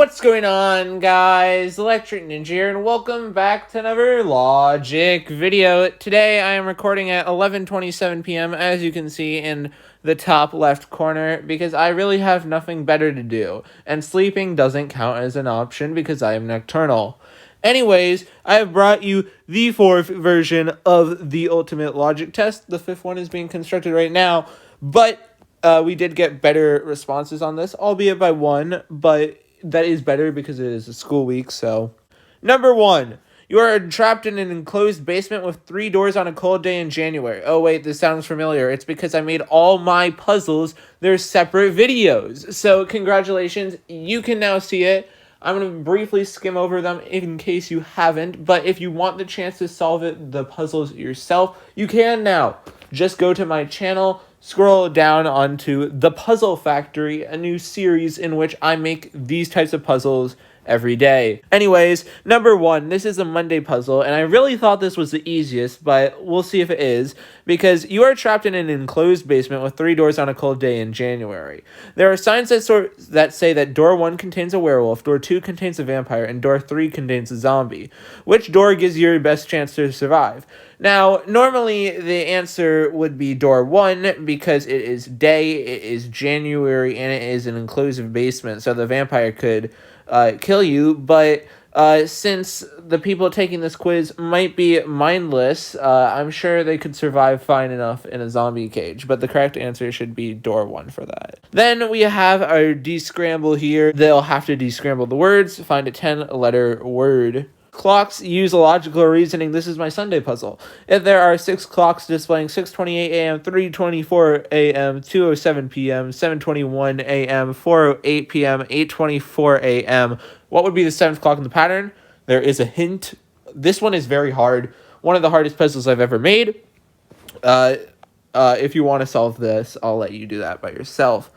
What's going on, guys? Electric Ninja here, and welcome back to another Logic video. Today, I am recording at 11:27 p.m., as you can see in the top left corner, because I really have nothing better to do, and sleeping doesn't count as an option because I am nocturnal. Anyways, I have brought you the fourth version of the Ultimate Logic Test. The fifth one is being constructed right now, but we did get better responses on this, albeit by one, but that is better because it is a school week, so. Number 1. You are trapped in an enclosed basement with 3 doors on a cold day in January. Oh, wait, this sounds familiar. It's because I made all my puzzles their separate videos. So, congratulations. You can now see it. I'm going to briefly skim over them in case you haven't, but if you want the chance to solve the puzzles yourself, you can now. Just go to my channel, scroll down onto The Puzzle Factory, a new series in which I make these types of puzzles every day. Anyways, number 1, this is a Monday puzzle, and I really thought this was the easiest, but we'll see if it is, because you are trapped in an enclosed basement with 3 doors on a cold day in January. There are signs that say that door 1 contains a werewolf, door 2 contains a vampire, and door 3 contains a zombie. Which door gives you your best chance to survive? Now, normally the answer would be door 1 because it is day, it is January, and it is an enclosed basement, so the vampire could kill you, but since the people taking this quiz might be mindless, I'm sure they could survive fine enough in a zombie cage, but the correct answer should be door 1 for that. Then we have our descramble here. They'll have to descramble the words, find a 10-letter word. Clocks use logical reasoning. This is my Sunday puzzle. If there are 6 clocks displaying 6:28 a.m., 3:24 a.m., 2:07 p.m., 7:21 a.m., 4:08 p.m., 8:24 a.m., what would be the 7th clock in the pattern? There is a hint. This one is very hard. One of the hardest puzzles I've ever made. If you want to solve this, I'll let you do that by yourself.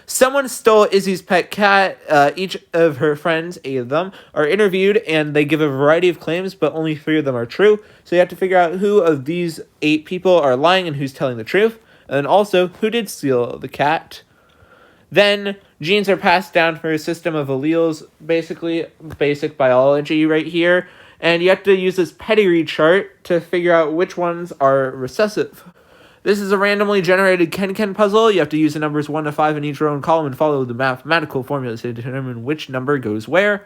Someone stole Izzy's pet cat. Each of her friends, 8 of them, are interviewed, and they give a variety of claims, but only 3 of them are true. So you have to figure out who of these 8 people are lying and who's telling the truth. And then also, who did steal the cat? Then, genes are passed down for a system of alleles, basically basic biology right here. And you have to use this pedigree chart to figure out which ones are recessive. This is a randomly generated Ken puzzle. You have to use the numbers 1 to 5 in each row and column and follow the mathematical formulas to determine which number goes where.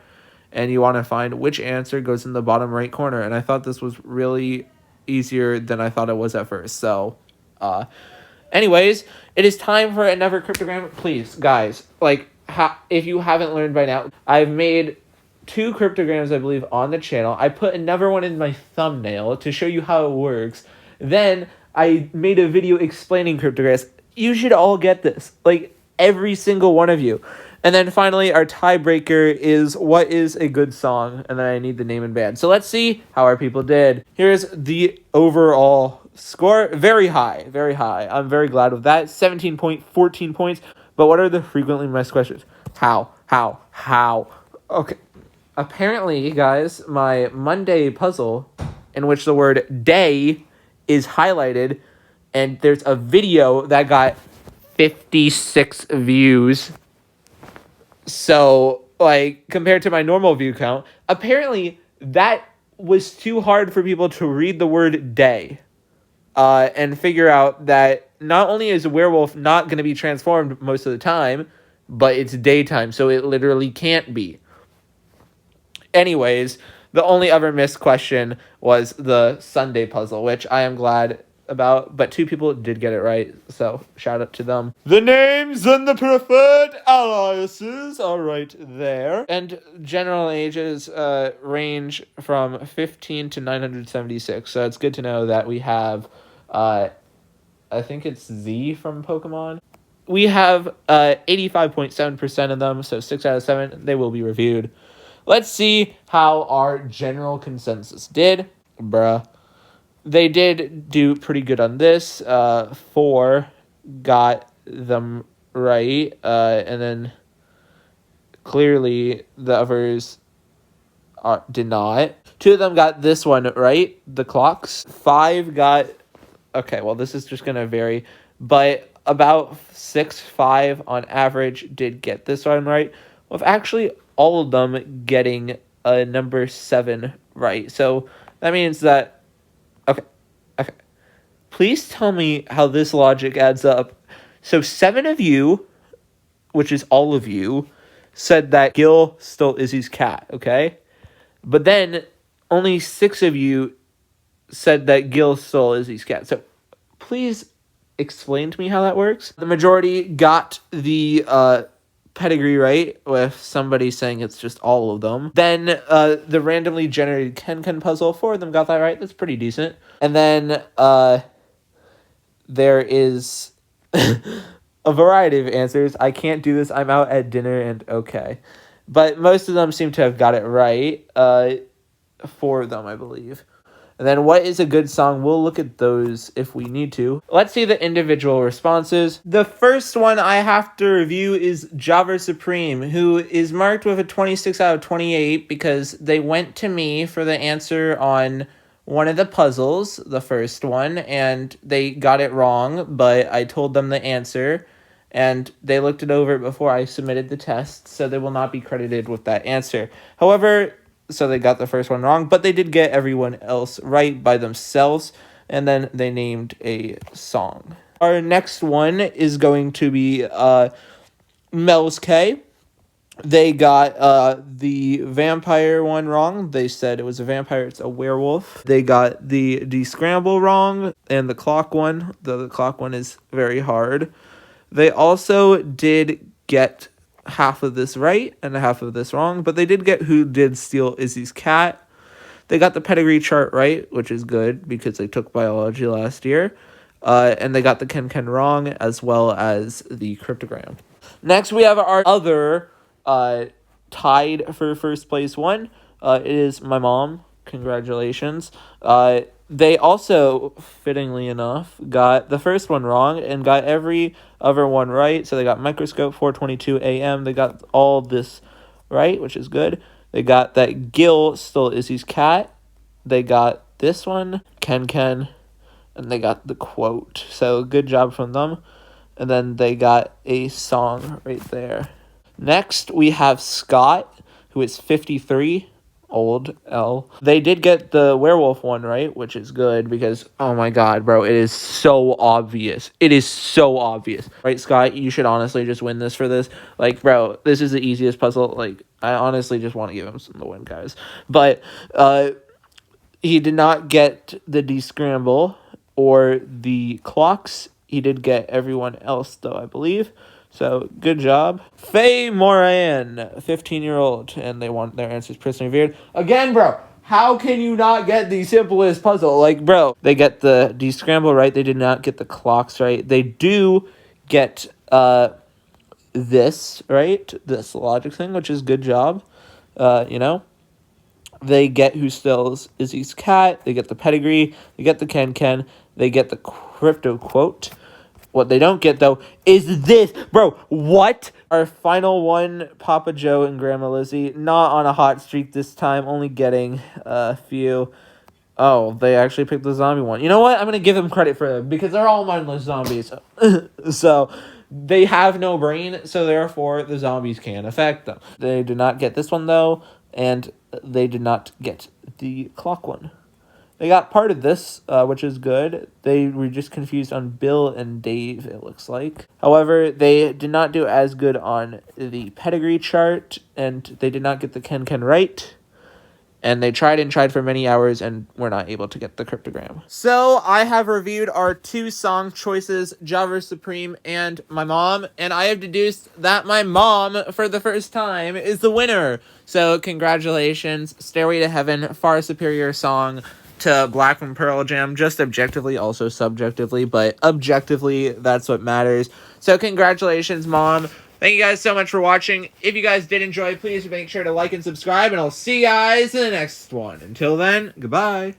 And you want to find which answer goes in the bottom right corner. And I thought this was really easier than I thought it was at first. So, anyways, it is time for another cryptogram. Please, guys, if you haven't learned by now, I've made 2 cryptograms, I believe, on the channel. I put another one in my thumbnail to show you how it works. Then I made a video explaining cryptograms. You should all get this. Every single one of you. And then finally, our tiebreaker is what is a good song? And then I need the name and band. So let's see how our people did. Here's the overall score. Very high. Very high. I'm very glad with that. 14 points. But what are the frequently asked questions? How? Okay. Apparently, guys, my Monday puzzle, in which the word day is highlighted, and there's a video that got 56 views. So, compared to my normal view count, apparently that was too hard for people to read the word day and figure out that not only is a werewolf not going to be transformed most of the time, but it's daytime, so it literally can't be. Anyways, the only other missed question was the Sunday puzzle, which I am glad about, but 2 people did get it right, so shout out to them. The names and the preferred aliases are right there. And general ages range from 15 to 976, so it's good to know that we have, I think it's Z from Pokemon. We have 85.7% of them, so 6 out of 7, they will be reviewed. Let's see how our general consensus did. They did do pretty good on this. 4 got them right. And then clearly the others did not. 2 of them got this one right, the clocks. 5 got... Okay, well, this is just going to vary. But about 5 on average did get this one right. With actually all of them getting a number 7 right. So that means that, okay. Please tell me how this logic adds up. So 7 of you, which is all of you, said that Gil stole Izzy's cat, okay? But then only 6 of you said that Gil stole Izzy's cat. So please explain to me how that works. The majority got the pedigree right, with somebody saying it's just all of them. Then the randomly generated Ken puzzle, 4 of them got that right. That's pretty decent. And then there is a variety of answers. I can't do this. I'm out at dinner and okay. But most of them seem to have got it right. 4 of them, I believe. And then what is a good song? We'll look at those if we need to. Let's see the individual responses. The first one I have to review is Java Supreme, who is marked with a 26 out of 28 because they went to me for the answer on one of the puzzles, the first one, and they got it wrong, but I told them the answer, and they looked it over before I submitted the test, so they will not be credited with that answer. However, so they got the first one wrong, but they did get everyone else right by themselves, and then they named a song. Our next one is going to be Mel's K. They got the vampire one wrong. They said it was a vampire, it's a werewolf. They got the descramble wrong, and the clock one. The clock one is very hard. They also did get half of this right and half of this wrong, but they did get who did steal Izzy's cat. They got the pedigree chart right, which is good because they took biology last year. And they got the Ken wrong, as well as the cryptogram. Next, we have our other tied for first place one. It is my mom. Congratulations. They also, fittingly enough, got the first one wrong and got every other one right. So they got microscope 4:22 a.m. They got all this right, which is good. They got that Gil stole Izzy's cat. They got this one, Ken, and they got the quote. So good job from them. And then they got a song right there. Next, we have Scott, who is 53, old L. They did get the werewolf one right, which is good because, oh my god, bro, it is so obvious. It is so obvious. Right, Scott, you should honestly just win this for this. Like, bro, this is the easiest puzzle. Like, I honestly just want to give him the win, guys. But he did not get the descramble or the clocks. He did get everyone else, though, I believe. So, good job. Faye Moran, 15-year-old, and they want their answers personally revered. Again, bro, how can you not get the simplest puzzle? Like, bro, they get the descramble right. They did not get the clocks right. They do get this, right? This logic thing, which is good job. You know? They get who steals Izzy's cat. They get the pedigree. They get the Ken. They get the crypto quote. What they don't get, though, is this. Bro, what? Our final one, Papa Joe and Grandma Lizzie. Not on a hot streak this time. Only getting a few. Oh, they actually picked the zombie one. You know what? I'm going to give them credit for them because they're all mindless zombies. So they have no brain, so therefore the zombies can't affect them. They did not get this one, though, and they did not get the clock one. They got part of this, which is good. They were just confused on Bill and Dave, it looks like. However, they did not do as good on the pedigree chart, and they did not get the Ken right. And they tried and tried for many hours and were not able to get the cryptogram. So I have reviewed our 2 song choices, Java Supreme and My Mom, and I have deduced that my mom, for the first time, is the winner. So congratulations, Stairway to Heaven, far superior song to Black from Pearl Jam, just objectively, also subjectively, but objectively, that's what matters. So congratulations, Mom. Thank you guys so much for watching. If you guys did enjoy, please make sure to like and subscribe, and I'll see you guys in the next one. Until then, goodbye.